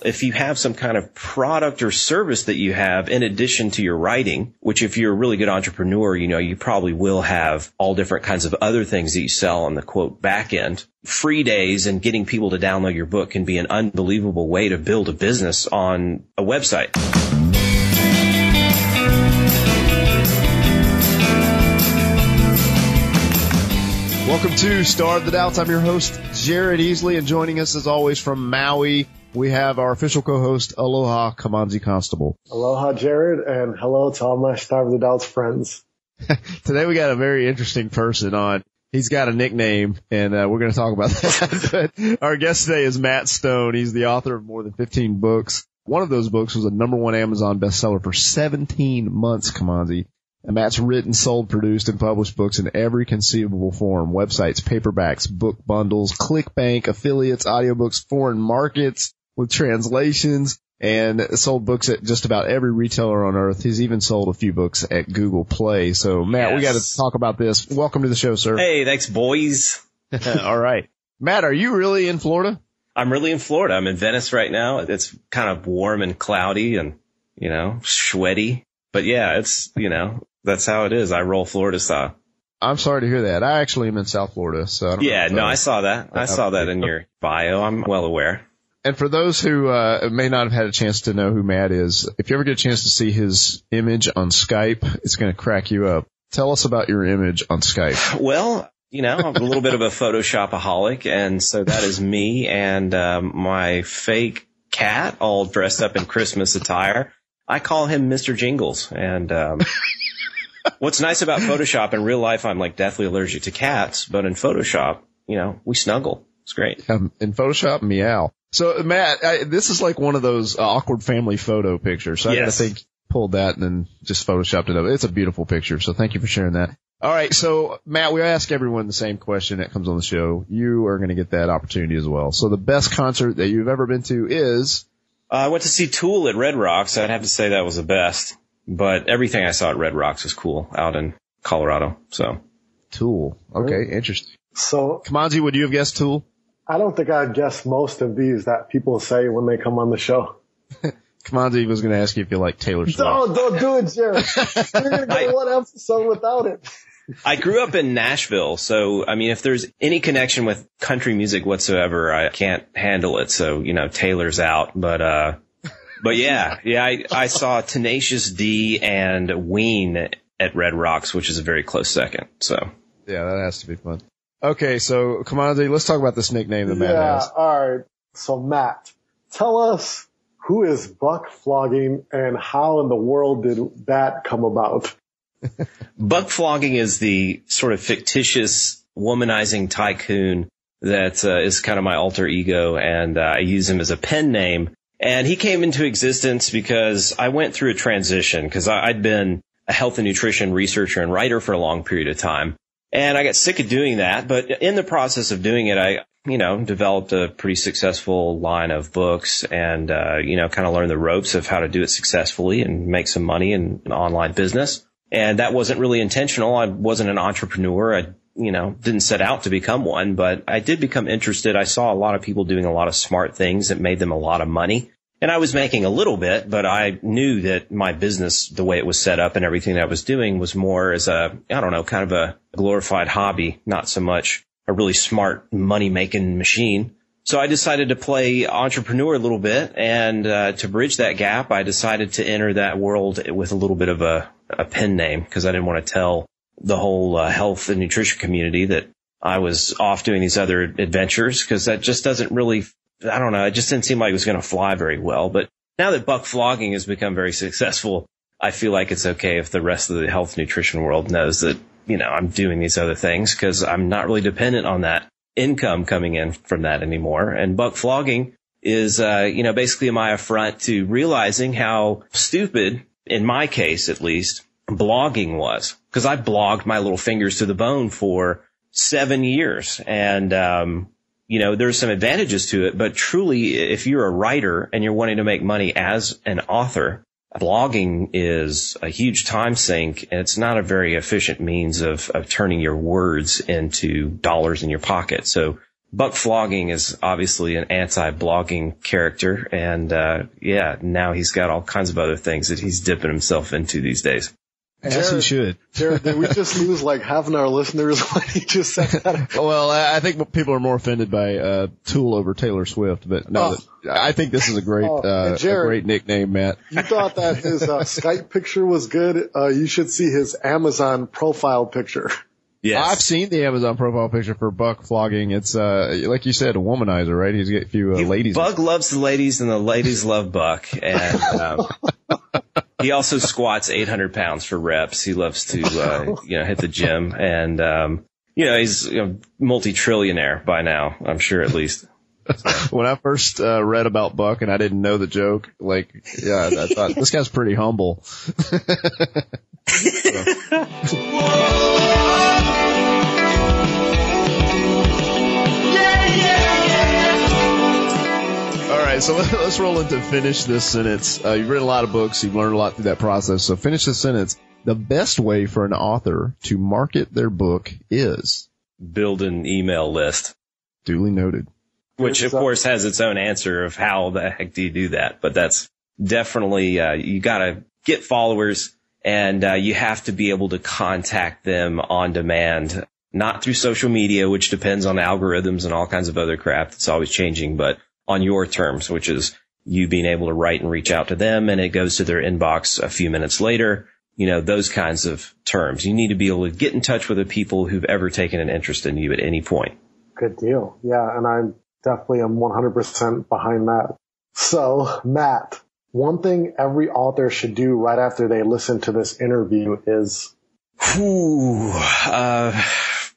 if you have some kind of product or service that you have in addition to your writing, which if you're a really good entrepreneur, you probably will have all different kinds of other things that you sell on the quote back end. Free days and getting people to download your book can be an unbelievable way to build a business on a website. Welcome to Star of the Doubts. I'm your host, Jared Easley, and joining us as always from Maui, we have our official co-host, Aloha Kamanzi Constable. Aloha, Jared, and hello to all my Star of the Doubts friends. Today we got a very interesting person on. He's got a nickname, and we're going to talk about that. But our guest today is Matt Stone. He's the author of more than 15 books. One of those books was a #1 Amazon bestseller for 17 months, Kamanzi. And Matt's written, sold, produced, and published books in every conceivable form: websites, paperbacks, book bundles, ClickBank, affiliates, audiobooks, foreign markets with translations, and sold books at just about every retailer on earth. He's even sold a few books at Google Play. So, Matt, We got to talk about this. Welcome to the show, sir. Hey, thanks, boys. All right. Matt, are you really in Florida? I'm really in Florida. I'm in Venice right now. It's kind of warm and cloudy and, sweaty. But yeah, it's, that's how it is. I roll Florida style. I'm sorry to hear that. I actually am in South Florida, so I don't know. I saw that. I saw that in your bio. I'm well aware. And for those who may not have had a chance to know who Matt is, if you ever get a chance to see his image on Skype, it's going to crack you up. Tell us about your image on Skype. Well, I'm a little bit of a Photoshop-aholic, and so that is me and my fake cat all dressed up in Christmas attire. I call him Mr. Jingles, and what's nice about Photoshop, in real life, I'm like deathly allergic to cats, but in Photoshop, we snuggle. It's great. In Photoshop, meow. So, Matt, this is like one of those awkward family photo pictures. So I got to think, pulled that and then just Photoshopped it up. It's a beautiful picture. So thank you for sharing that. All right. So, Matt, we ask everyone the same question that comes on the show. You are going to get that opportunity as well. So the best concert that you've ever been to is? I went to see Tool at Red Rocks. I'd have to say that was the best. But everything I saw at Red Rocks was cool out in Colorado. So Tool. Okay, interesting. So, Kamanzi, would you have guessed Tool? I don't think I'd guess most of these that people say when they come on the show. Kamanzi was going to ask you if you like Taylor Swift. Don't do it, Jared. You're going to get one episode without it. I grew up in Nashville, so, if there's any connection with country music whatsoever, I can't handle it. So, Taylor's out. But yeah, I saw Tenacious D and Ween at Red Rocks, which is a very close second. So yeah, that has to be fun. Okay, so Kamanzi, let's talk about this nickname that Matt has. All right. So Matt, tell us, who is Buck Flogging and how in the world did that come about? Buck Flogging is the sort of fictitious womanizing tycoon that is kind of my alter ego, and I use him as a pen name. And he came into existence because I went through a transition, because I'd been a health and nutrition researcher and writer for a long period of time. And I got sick of doing that. But in the process of doing it, I, developed a pretty successful line of books and, kind of learned the ropes of how to do it successfully and make some money in an online business. And that wasn't really intentional. I wasn't an entrepreneur. I, didn't set out to become one, but I did become interested. I saw a lot of people doing a lot of smart things that made them a lot of money. And I was making a little bit, but I knew that my business, the way it was set up and everything that I was doing, was more as kind of a glorified hobby, not so much a really smart money-making machine. So I decided to play entrepreneur a little bit, and to bridge that gap, I decided to enter that world with a little bit of a pen name, because I didn't want to tell the whole health and nutrition community that I was off doing these other adventures, because that just doesn't really, it just didn't seem like it was going to fly very well. But now that Buck Flogging has become very successful, I feel like it's okay if the rest of the health nutrition world knows that, I'm doing these other things, because I'm not really dependent on that income coming in from that anymore. And Buck Flogging is, basically my affront to realizing how stupid, in my case at least, blogging was. Because I blogged my little fingers to the bone for 7 years. And, there's some advantages to it, but truly, if you're a writer and you're wanting to make money as an author, blogging is a huge time sink, and it's not a very efficient means of turning your words into dollars in your pocket. So Buck Flogging is obviously an anti-blogging character. And, now he's got all kinds of other things that he's dipping himself into these days. As he should. Jared, did we just lose like half of our listeners when he just said that? Well, I think people are more offended by Tool over Taylor Swift, but no, I think this is a great, Jared, a great nickname, Matt. You thought that his Skype picture was good. You should see his Amazon profile picture. Yes. I've seen the Amazon profile picture for Buck Flogging. It's, like you said, a womanizer, right? He's got a few ladies. Buck loves the ladies and the ladies love Buck. And, he also squats 800 pounds for reps. He loves to, hit the gym. And, he's multi-trillionaire by now, I'm sure at least. When I first read about Buck and I didn't know the joke, I thought this guy's pretty humble. All right, so let's roll into finish this sentence. You've written a lot of books. You've learned a lot through that process. So finish this sentence. The best way for an author to market their book is? Build an email list. Duly noted. Which, of course, has its own answer of how the heck do you do that. But that's definitely, you got to get followers, and you have to be able to contact them on demand, not through social media, which depends on algorithms and all kinds of other crap that's always changing, but on your terms, which is you being able to write and reach out to them, and it goes to their inbox a few minutes later. Those kinds of terms. You need to be able to get in touch with the people who've ever taken an interest in you at any point. Good deal. Yeah, and I'm definitely am 100% behind that. So, Matt, one thing every author should do right after they listen to this interview is?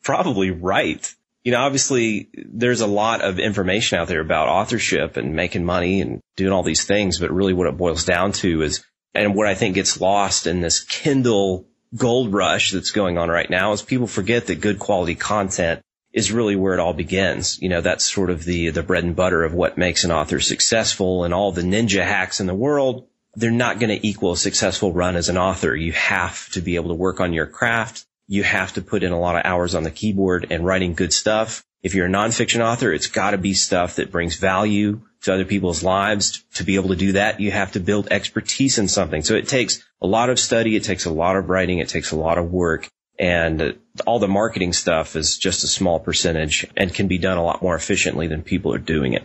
Probably write. Obviously there's a lot of information out there about authorship and making money and doing all these things, but really what it boils down to is, and what I think gets lost in this Kindle gold rush that's going on right now, is people forget that good quality content is really where it all begins. That's sort of the bread and butter of what makes an author successful, and all the ninja hacks in the world, they're not going to equal a successful run as an author. You have to be able to work on your craft. You have to put in a lot of hours on the keyboard and writing good stuff. If you're a nonfiction author, it's got to be stuff that brings value to other people's lives. To be able to do that, you have to build expertise in something. So it takes a lot of study. It takes a lot of writing. It takes a lot of work. And all the marketing stuff is just a small percentage and can be done a lot more efficiently than people are doing it.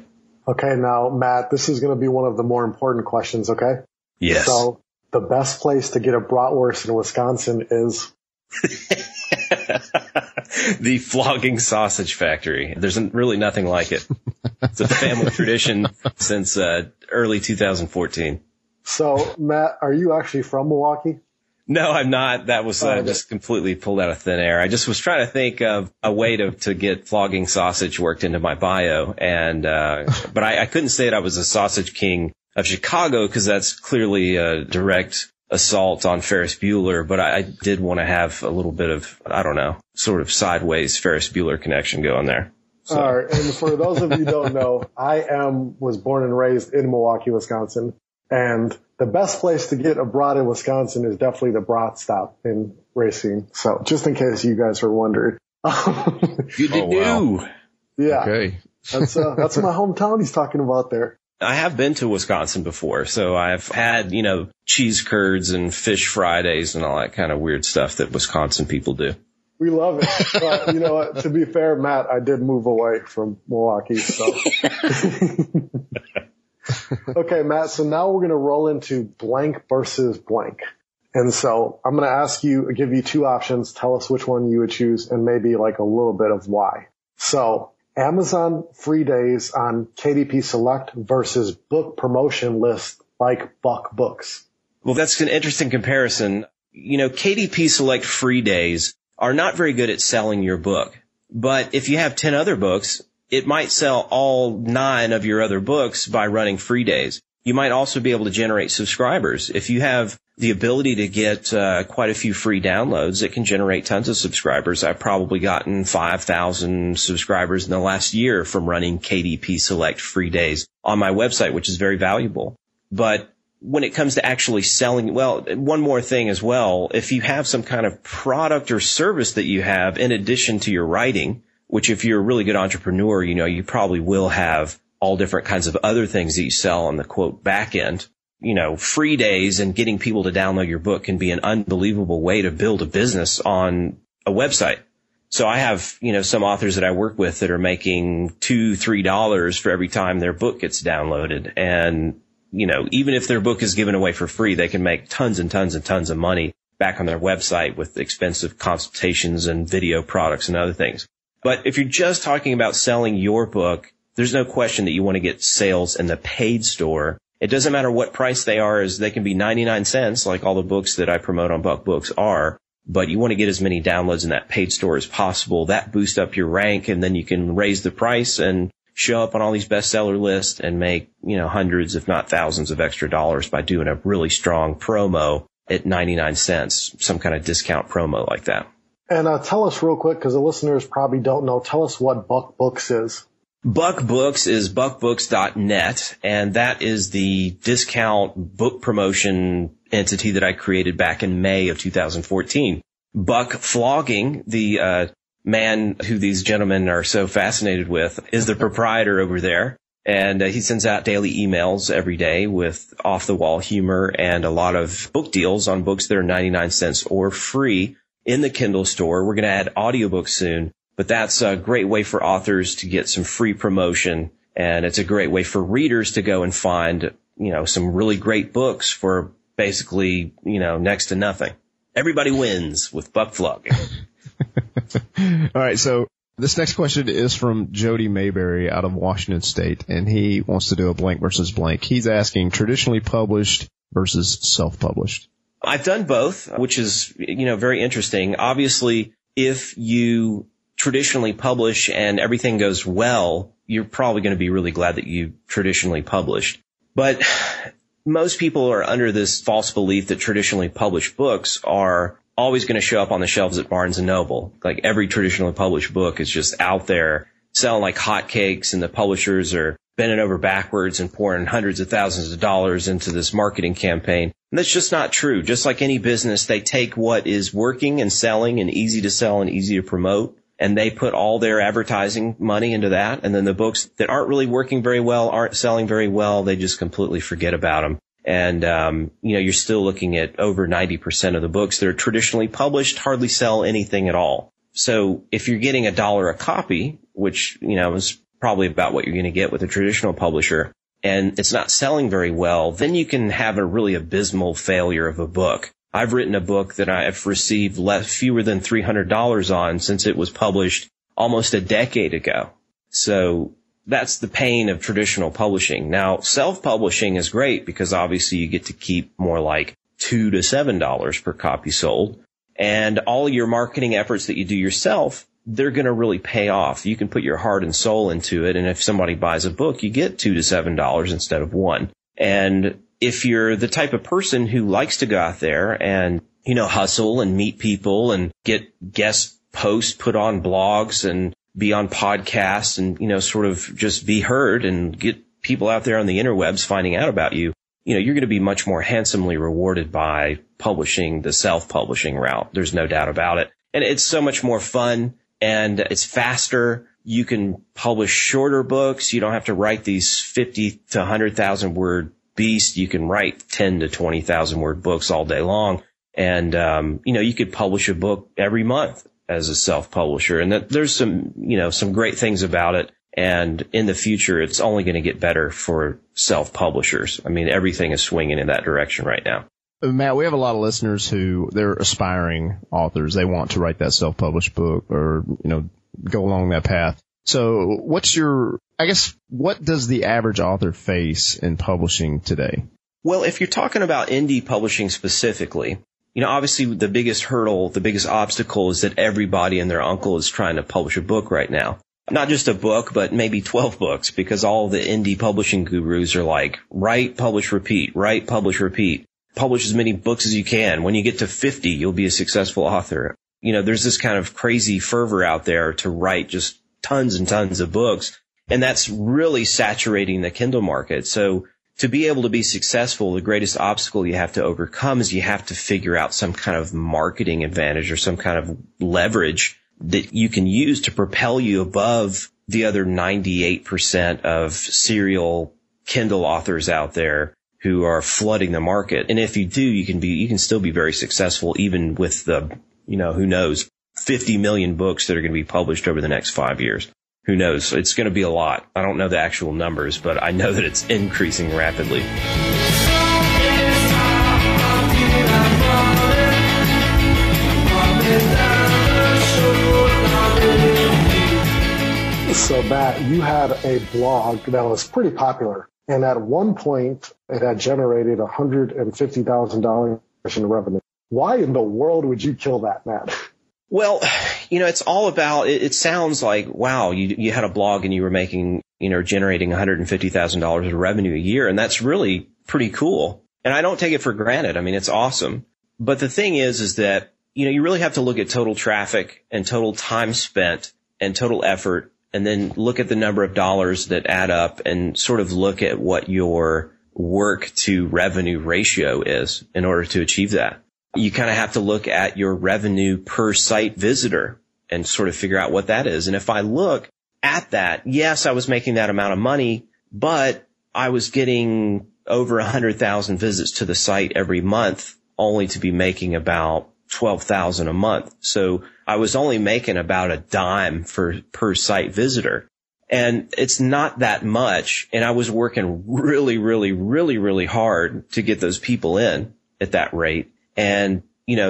Okay, now, Matt, this is going to be one of the more important questions, okay? Yes. So the best place to get a bratwurst in Wisconsin is? The Flogging Sausage Factory. There's really nothing like it. It's a family tradition since early 2014. So, Matt, are you actually from Milwaukee? No, I'm not. That was just completely pulled out of thin air. I just was trying to think of a way to get flogging sausage worked into my bio, and but I couldn't say that I was a sausage king of Chicago, because that's clearly a direct assault on Ferris Bueller, but I did want to have a little bit of, I don't know, sort of sideways Ferris Bueller connection going there. So. All right. And for those of you who don't know, was born and raised in Milwaukee, Wisconsin. And the best place to get a brat in Wisconsin is definitely the Brat Stop in Racine. So just in case you guys were wondering. Good to know. Yeah. Okay. That's my hometown he's talking about there. I have been to Wisconsin before, so I've had, cheese curds and fish Fridays and all that kind of weird stuff that Wisconsin people do. We love it. But you know what? To be fair, Matt, I did move away from Milwaukee, so. Okay, Matt, so now we're going to roll into blank versus blank. And so I'm going to give you two options. Tell us which one you would choose and maybe like a little bit of why. So Amazon free days on KDP Select versus book promotion lists like Buck Books. Well, that's an interesting comparison. KDP Select free days are not very good at selling your book. But if you have 10 other books, it might sell all 9 of your other books by running free days. You might also be able to generate subscribers. If you have the ability to get quite a few free downloads, it can generate tons of subscribers. I've probably gotten 5,000 subscribers in the last year from running KDP Select free days on my website, which is very valuable. But when it comes to actually selling, well, one more thing as well, if you have some kind of product or service that you have in addition to your writing, which if you're a really good entrepreneur, you probably will have all different kinds of other things that you sell on the quote back end. Free days and getting people to download your book can be an unbelievable way to build a business on a website. So I have, some authors that I work with that are making $2, $3 for every time their book gets downloaded. And, even if their book is given away for free, they can make tons and tons and tons of money back on their website with expensive consultations and video products and other things. But if you're just talking about selling your book, there's no question that you want to get sales in the paid store. It doesn't matter what price they are, as they can be 99 cents, like all the books that I promote on Buck Books are. But you want to get as many downloads in that paid store as possible. That boosts up your rank, and then you can raise the price and show up on all these bestseller lists and make, hundreds, if not thousands of extra dollars by doing a really strong promo at 99 cents, some kind of discount promo like that. And tell us real quick, because the listeners probably don't know, tell us what Buck Books is. Buck Books is buckbooks.net, and that is the discount book promotion entity that I created back in May of 2014. Buck Flogging, the man who these gentlemen are so fascinated with, is the proprietor over there, and he sends out daily emails every day with off-the-wall humor and a lot of book deals on books that are 99 cents or free in the Kindle store. We're going to add audiobooks soon. But that's a great way for authors to get some free promotion, and it's a great way for readers to go and find, some really great books for basically, next to nothing. Everybody wins with Buck Flogging. All right, so this next question is from Jody Mayberry out of Washington State, and he wants to do a blank versus blank. He's asking traditionally published versus self-published. I've done both, which is, very interesting. Obviously, if you traditionally publish and everything goes well, you're probably going to be really glad that you traditionally published. But most people are under this false belief that traditionally published books are always going to show up on the shelves at Barnes & Noble. Like every traditionally published book is just out there selling like hotcakes, and the publishers are bending over backwards and pouring hundreds of thousands of dollars into this marketing campaign. And that's just not true. Just like any business, they take what is working and selling and easy to sell and easy to promote, and they put all their advertising money into that. And then the books that aren't really working very well, aren't selling very well, they just completely forget about them. And, you're still looking at over 90% of the books that are traditionally published hardly sell anything at all. So if you're getting $1 a copy, which, is probably about what you're going to get with a traditional publisher, and it's not selling very well, then you can have a really abysmal failure of a book. I've written a book that I've received fewer than $300 on since it was published almost a decade ago. So that's the pain of traditional publishing. Now, self-publishing is great because obviously you get to keep more like $2 to $7 per copy sold. And all your marketing efforts that you do yourself, they're going to really pay off. You can put your heart and soul into it. And if somebody buys a book, you get $2 to $7 instead of $1. And if you're the type of person who likes to go out there and, hustle and meet people and get guest posts put on blogs and be on podcasts and, sort of just be heard and get people out there on the interwebs finding out about you, you're going to be much more handsomely rewarded by publishing the self-publishing route. There's no doubt about it. And it's so much more fun and it's faster. You can publish shorter books. You don't have to write these 50 to 100,000 word beast. You can write 10 to 20,000 word books all day long. And, you could publish a book every month as a self-publisher. And there's some great things about it. And in the future, it's only going to get better for self-publishers. I mean, everything is swinging in that direction right now. Matt, we have a lot of listeners who they're aspiring authors. They want to write that self-published book or, go along that path. So what does the average author face in publishing today? Well, if you're talking about indie publishing specifically, obviously the biggest hurdle, the biggest obstacle is that everybody and their uncle is trying to publish a book right now. Not just a book, but maybe 12 books, because all the indie publishing gurus are like, write, publish, repeat, write, publish, repeat. Publish as many books as you can. When you get to 50, you'll be a successful author. There's this kind of crazy fervor out there to write just tons and tons of books. And that's really saturating the Kindle market. So to be able to be successful, the greatest obstacle you have to overcome is you have to figure out some kind of marketing advantage or some kind of leverage that you can use to propel you above the other 98% of serial Kindle authors out there who are flooding the market. And if you do, you can still be very successful even with the, who knows, 50 million books that are going to be published over the next 5 years. Who knows? It's going to be a lot. I don't know the actual numbers, but I know that it's increasing rapidly. So Matt, you had a blog that was pretty popular. And at one point, it had generated $150,000 in revenue. Why in the world would you kill that, Matt? Well, it's all about, it sounds like, wow, you had a blog and you were making, generating $150,000 of revenue a year. And that's really pretty cool. And I don't take it for granted. I mean, it's awesome. But the thing is that, you really have to look at total traffic and total time spent and total effort, and then look at the number of dollars that add up and sort of look at what your work to revenue ratio is in order to achieve that. You kind of have to look at your revenue per site visitor and sort of figure out what that is. And if I look at that, yes, I was making that amount of money, but I was getting over 100,000 visits to the site every month, only to be making about 12,000 a month. So I was only making about a dime per site visitor. And it's not that much. And I was working really, really, really, really hard to get those people in at that rate. And,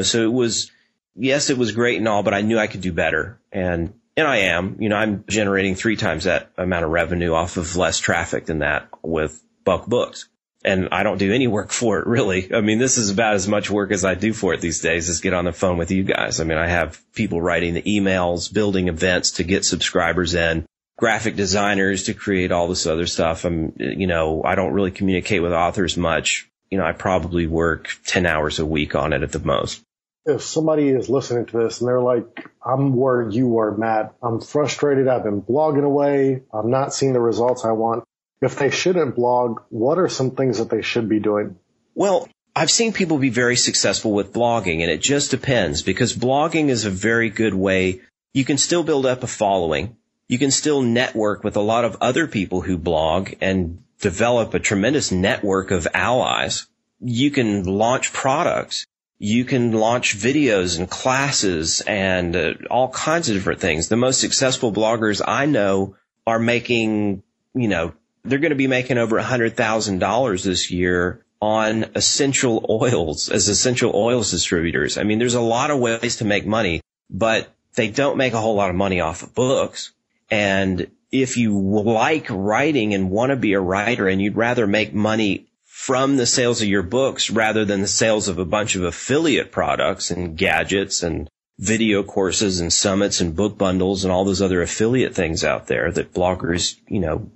so it was, yes, it was great and all, but I knew I could do better. And I am, I'm generating 3 times that amount of revenue off of less traffic than that with Buck Books. And I don't do any work for it, really. I mean, this is about as much work as I do for it these days, is get on the phone with you guys. I mean, I have people writing the emails, building events to get subscribers in, graphic designers to create all this other stuff. I don't really communicate with authors much. I probably work 10 hours a week on it at the most. If somebody is listening to this and they're like, I'm where you were, Matt, I'm frustrated. I've been blogging away. I'm not seeing the results I want. If they shouldn't blog, what are some things that they should be doing? Well, I've seen people be very successful with blogging, and it just depends, because blogging is a very good way. You can still build up a following. You can still network with a lot of other people who blog and develop a tremendous network of allies. You can launch products. You can launch videos and classes and all kinds of different things. The most successful bloggers I know are making, they're going to be making over $100,000 this year on essential oils as essential oils distributors. I mean, there's a lot of ways to make money, but they don't make a whole lot of money off of books. And if you like writing and want to be a writer and you'd rather make money from the sales of your books rather than the sales of a bunch of affiliate products and gadgets and video courses and summits and book bundles and all those other affiliate things out there that bloggers,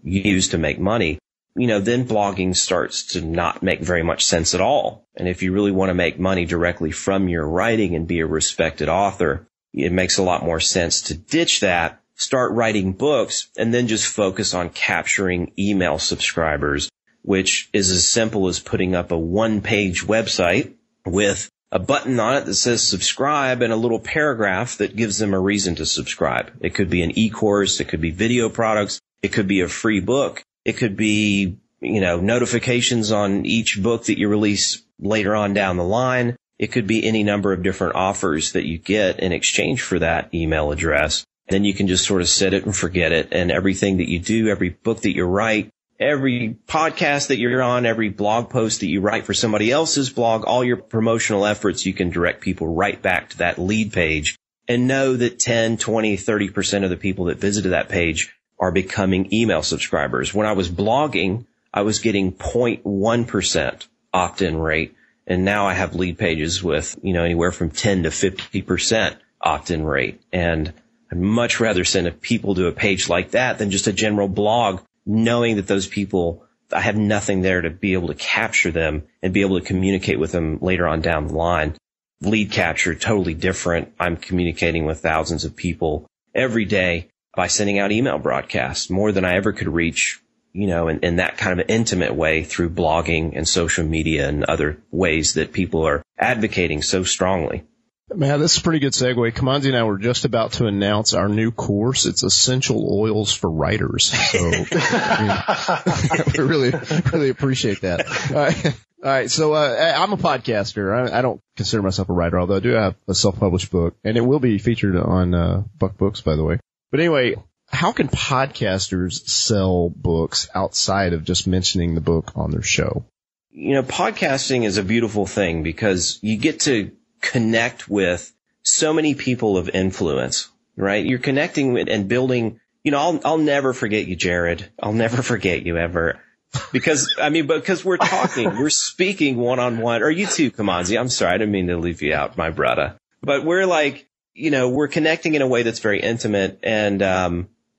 use to make money, then blogging starts to not make very much sense at all. And if you really want to make money directly from your writing and be a respected author, it makes a lot more sense to ditch that, start writing books, and then just focus on capturing email subscribers, which is as simple as putting up a one-page website with a button on it that says subscribe and a little paragraph that gives them a reason to subscribe. It could be an e-course. It could be video products. It could be a free book. It could be, notifications on each book that you release later on down the line. It could be any number of different offers that you get in exchange for that email address. Then you can just sort of set it and forget it. And everything that you do, every book that you write, every podcast that you're on, every blog post that you write for somebody else's blog, all your promotional efforts, you can direct people right back to that lead page and know that 10, 20, 30% of the people that visited that page are becoming email subscribers. When I was blogging, I was getting 0.1% opt-in rate. And now I have lead pages with, anywhere from 10 to 50% opt-in rate. And I'd much rather send people to a page like that than just a general blog, knowing that those people, I have nothing there to be able to capture them and be able to communicate with them later on down the line. Lead capture, totally different. I'm communicating with thousands of people every day by sending out email broadcasts, more than I ever could reach, in that kind of an intimate way through blogging and social media and other ways that people are advocating so strongly. Man, this is a pretty good segue. Kamanzi and I were just about to announce our new course. It's Essential Oils for Writers. So we really appreciate that. All right. So, I'm a podcaster. I don't consider myself a writer, although I do have a self-published book, and it will be featured on, Buck Books, by the way. But anyway, how can podcasters sell books outside of just mentioning the book on their show? You know, podcasting is a beautiful thing because you get to connect with so many people of influence, right? You're connecting with and building, you know, I'll never forget you, Jared. I'll never forget you ever. Because we're talking, we're speaking one-on-one, or you too, Kamanzi. I'm sorry. I didn't mean to leave you out, my brother. But we're like, you know, we're connecting in a way that's very intimate. And,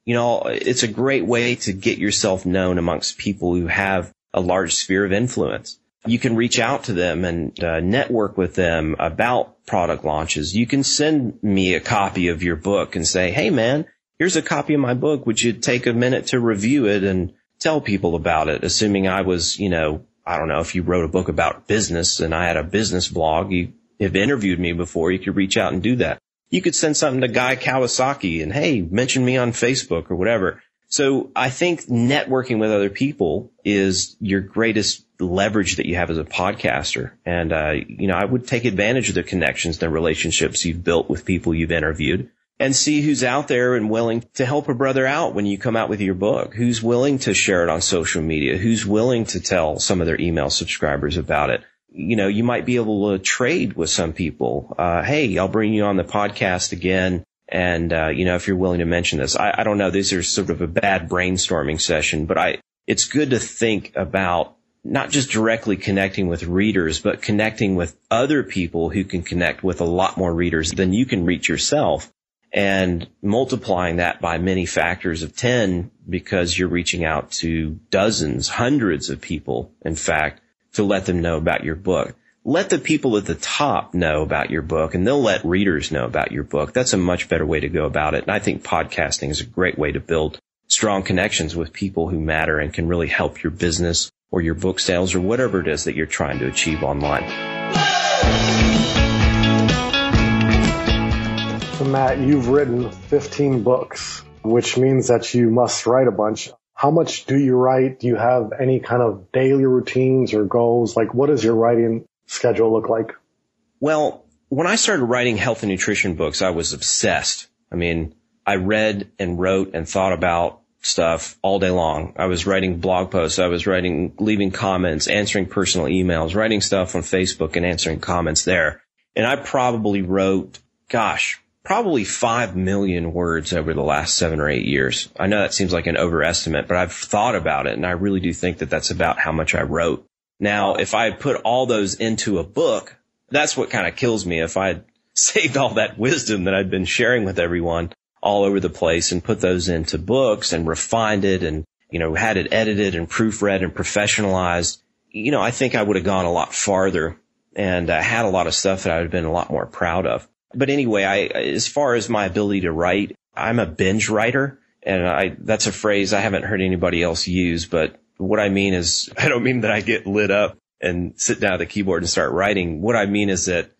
you know, it's a great way to get yourself known amongst people who have a large sphere of influence. You can reach out to them and network with them about product launches. You can send me a copy of your book and say, hey, man, here's a copy of my book. Would you take a minute to review it and tell people about it? Assuming I was, you know, I don't know, if you wrote a book about business and I had a business blog, you have interviewed me before, you could reach out and do that. You could send something to Guy Kawasaki and, hey, mention me on Facebook or whatever. So I think networking with other people is your greatest leverage that you have as a podcaster. And, you know, I would take advantage of the connections, the relationships you've built with people you've interviewed, and see who's out there and willing to help a brother out when you come out with your book, who's willing to share it on social media, who's willing to tell some of their email subscribers about it. You know, you might be able to trade with some people. Hey, I'll bring you on the podcast again. And, you know, if you're willing to mention this, I don't know, these are sort of a bad brainstorming session, but it's good to think about not just directly connecting with readers, but connecting with other people who can connect with a lot more readers than you can reach yourself, and multiplying that by many factors of 10 because you're reaching out to dozens, hundreds of people, in fact, to let them know about your book. Let the people at the top know about your book, and they'll let readers know about your book. That's a much better way to go about it. And I think podcasting is a great way to build strong connections with people who matter and can really help your business or your book sales or whatever it is that you're trying to achieve online. So Matt, you've written 15 books, which means that you must write a bunch. How much do you write? Do you have any kind of daily routines or goals? Like, what does your writing schedule look like? Well, when I started writing health and nutrition books, I was obsessed. I mean, I read and wrote and thought about stuff all day long. I was writing blog posts. I was leaving comments, answering personal emails, writing stuff on Facebook and answering comments there. And I probably wrote, probably 5 million words over the last 7 or 8 years. I know that seems like an overestimate, but I've thought about it, and I really do think that that's about how much I wrote. Now, if I put all those into a book, that's what kind of kills me. If I had saved all that wisdom that I'd been sharing with everyone all over the place and put those into books and refined it and, you know, had it edited and proofread and professionalized, you know, I think I would have gone a lot farther and had a lot of stuff that I would have been a lot more proud of. But anyway, as far as my ability to write, I'm a binge writer, and that's a phrase I haven't heard anybody else use, but what I mean is, I don't mean that I get lit up and sit down at the keyboard and start writing. What I mean is that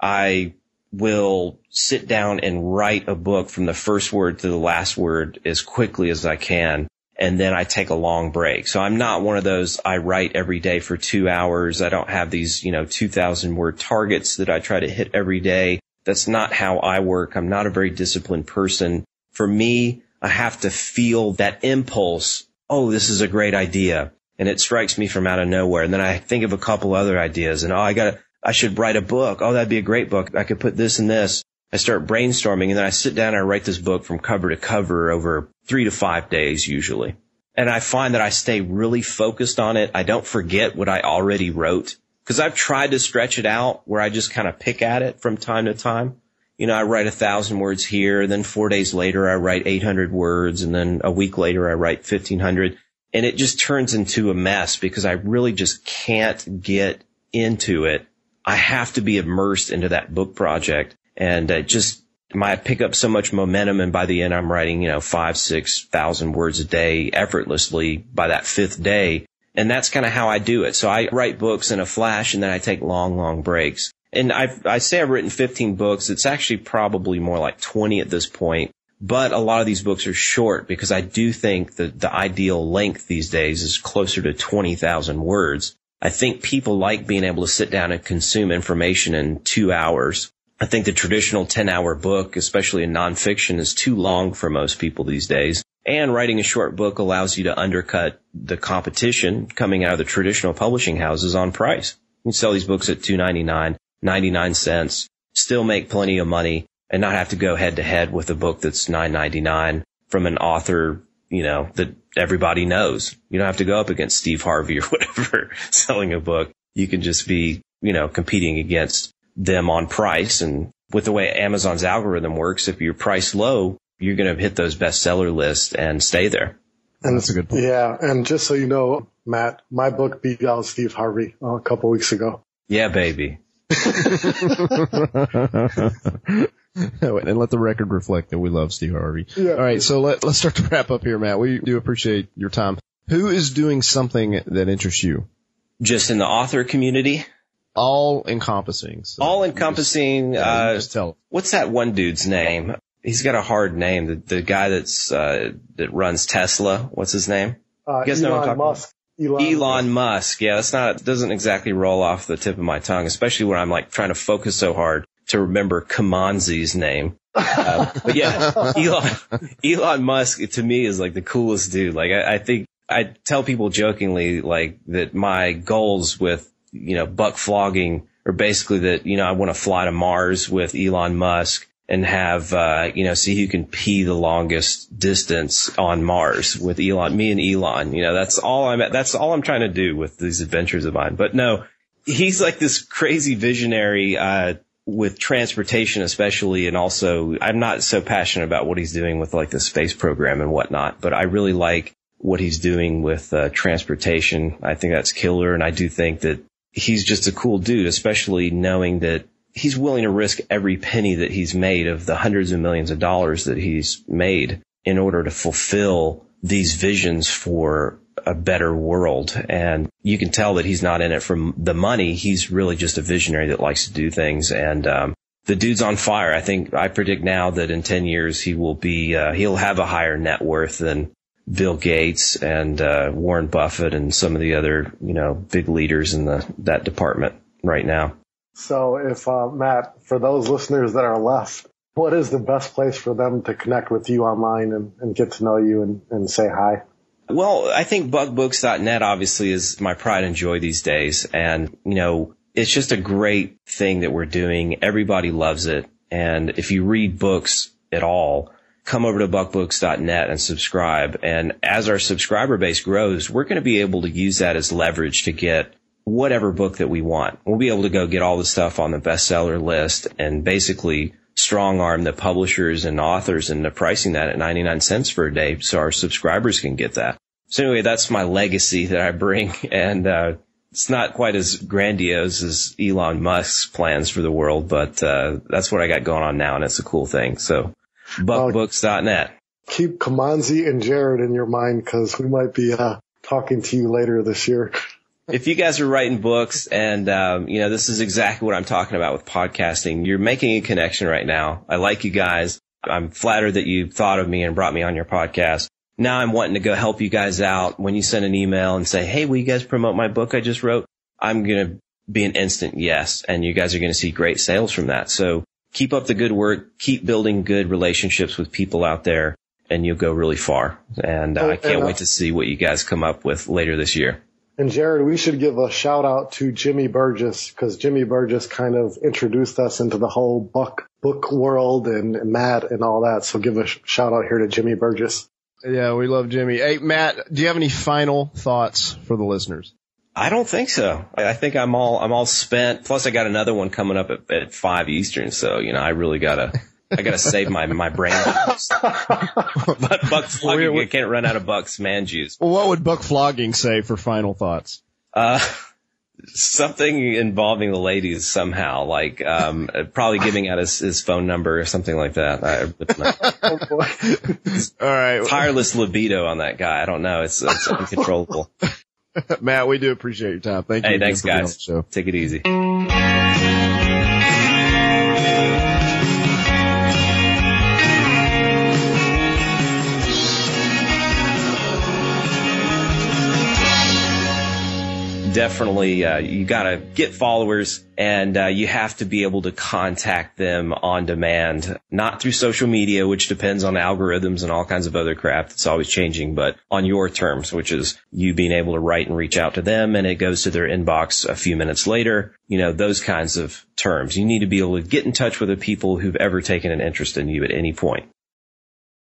I will sit down and write a book from the first word to the last word as quickly as I can, and then I take a long break. So I'm not one of those, I write every day for 2 hours. I don't have these, 2,000 word targets that I try to hit every day. That's not how I work. I'm not a very disciplined person. For me, I have to feel that impulse. Oh, this is a great idea. And it strikes me from out of nowhere. And then I think of a couple other ideas and, I should write a book. Oh, that'd be a great book. I could put this and this. I start brainstorming, and then I sit down and I write this book from cover to cover over 3 to 5 days usually. And I find that I stay really focused on it. I don't forget what I already wrote, because I've tried to stretch it out where I just kind of pick at it from time to time. I write 1,000 words here, then 4 days later I write 800 words, and then a week later I write 1,500. And it just turns into a mess because I really just can't get into it. I have to be immersed into that book project, and I pick up so much momentum, and by the end I'm writing, 5,000-6,000 words a day effortlessly by that 5th day. And that's kind of how I do it. So I write books in a flash, and then I take long, long breaks. And I say I've written 15 books. It's actually probably more like 20 at this point. But a lot of these books are short because I do think that the ideal length these days is closer to 20,000 words. I think people like being able to sit down and consume information in 2 hours. I think the traditional 10-hour book, especially in nonfiction, is too long for most people these days. And writing a short book allows you to undercut the competition coming out of the traditional publishing houses on price. You can sell these books at $2.99, 99 cents, still make plenty of money, and not have to go head to head with a book that's $9.99 from an author, that everybody knows. You don't have to go up against Steve Harvey or whatever selling a book. You can just be, competing against them on price. And with the way Amazon's algorithm works, if you're priced low, you're going to hit those bestseller lists and stay there. And that's a good point. Yeah. And just so you know, Matt, my book beat out Steve Harvey a couple weeks ago. Yeah, baby. And let the record reflect that we love Steve Harvey. Yeah. All right, so let's start to wrap up here, Matt. We do appreciate your time. Who is doing something that interests you? Just in the author community? All encompassing. So all encompassing. Just tell. What's that one dude's name? He's got a hard name. The guy that runs Tesla. What's his name? You guys know what I'm talking Musk. about? Elon Musk. Yeah, doesn't exactly roll off the tip of my tongue, especially when I'm like trying to focus so hard to remember Kamanzi's name. But yeah, Elon Musk to me is like the coolest dude. Like I think I tell people jokingly like that my goals with, Buck Flogging are basically that, I want to fly to Mars with Elon Musk and have, see who can pee the longest distance on Mars with me and Elon. That's all I'm trying to do with these adventures of mine. But no, he's like this crazy visionary, with transportation especially, and also I'm not so passionate about what he's doing with like the space program and whatnot, but I really like what he's doing with transportation. I think that's killer, and I do think that he's just a cool dude, especially knowing that he's willing to risk every penny that he's made of the hundreds of millions of dollars that he's made in order to fulfill these visions for a better world. And you can tell that he's not in it for the money. He's really just a visionary that likes to do things. And the dude's on fire. I predict now that in 10 years he will be he'll have a higher net worth than Bill Gates and Warren Buffett and some of the other big leaders in that department right now. So if Matt, for those listeners that are left, what is the best place for them to connect with you online and get to know you and say hi? Well, I think buckbooks.net obviously is my pride and joy these days. And, it's just a great thing that we're doing. Everybody loves it. And if you read books at all, come over to buckbooks.net and subscribe. And as our subscriber base grows, we're going to be able to use that as leverage to get whatever book that we want. We'll be able to go get all the stuff on the bestseller list and basically strong arm the publishers and authors into pricing that at 99 cents for a day so our subscribers can get that. So anyway, that's my legacy that I bring. And it's not quite as grandiose as Elon Musk's plans for the world, but that's what I got going on now, and it's a cool thing. So buckbooks.net. Keep Kamanzi and Jared in your mind because we might be talking to you later this year. If you guys are writing books and, this is exactly what I'm talking about with podcasting, you're making a connection right now. I like you guys. I'm flattered that you thought of me and brought me on your podcast. Now I'm wanting to go help you guys out. When you send an email and say, hey, will you guys promote my book I just wrote? I'm going to be an instant yes. And you guys are going to see great sales from that. So keep up the good work. Keep building good relationships with people out there and you'll go really far. And I can't wait to see what you guys come up with later this year. And Jared, we should give a shout out to Jimmy Burgess because Jimmy Burgess kind of introduced us into the whole book world and Matt and all that. So give a shout out here to Jimmy Burgess. Yeah, we love Jimmy. Hey, Matt, do you have any final thoughts for the listeners? I don't think so. I think I'm all spent. Plus I got another one coming up at 5 Eastern. So, I really gotta save my brain juice. But Buck Flogging, you can't run out of Buck's man juice. Well, what would Buck Flogging say for final thoughts? Something involving the ladies somehow, like, probably giving out his phone number or something like that. Oh boy. All right. Tireless libido on that guy. I don't know. It's uncontrollable. Matt, we do appreciate your time. Thank you. Hey, thanks guys. Take it easy. definitely, you gotta get followers, and you have to be able to contact them on demand, not through social media, which depends on algorithms and all kinds of other crap that's always changing, but on your terms, which is you being able to write and reach out to them, and it goes to their inbox a few minutes later. You know, those kinds of terms. You need to be able to get in touch with the people who've ever taken an interest in you at any point.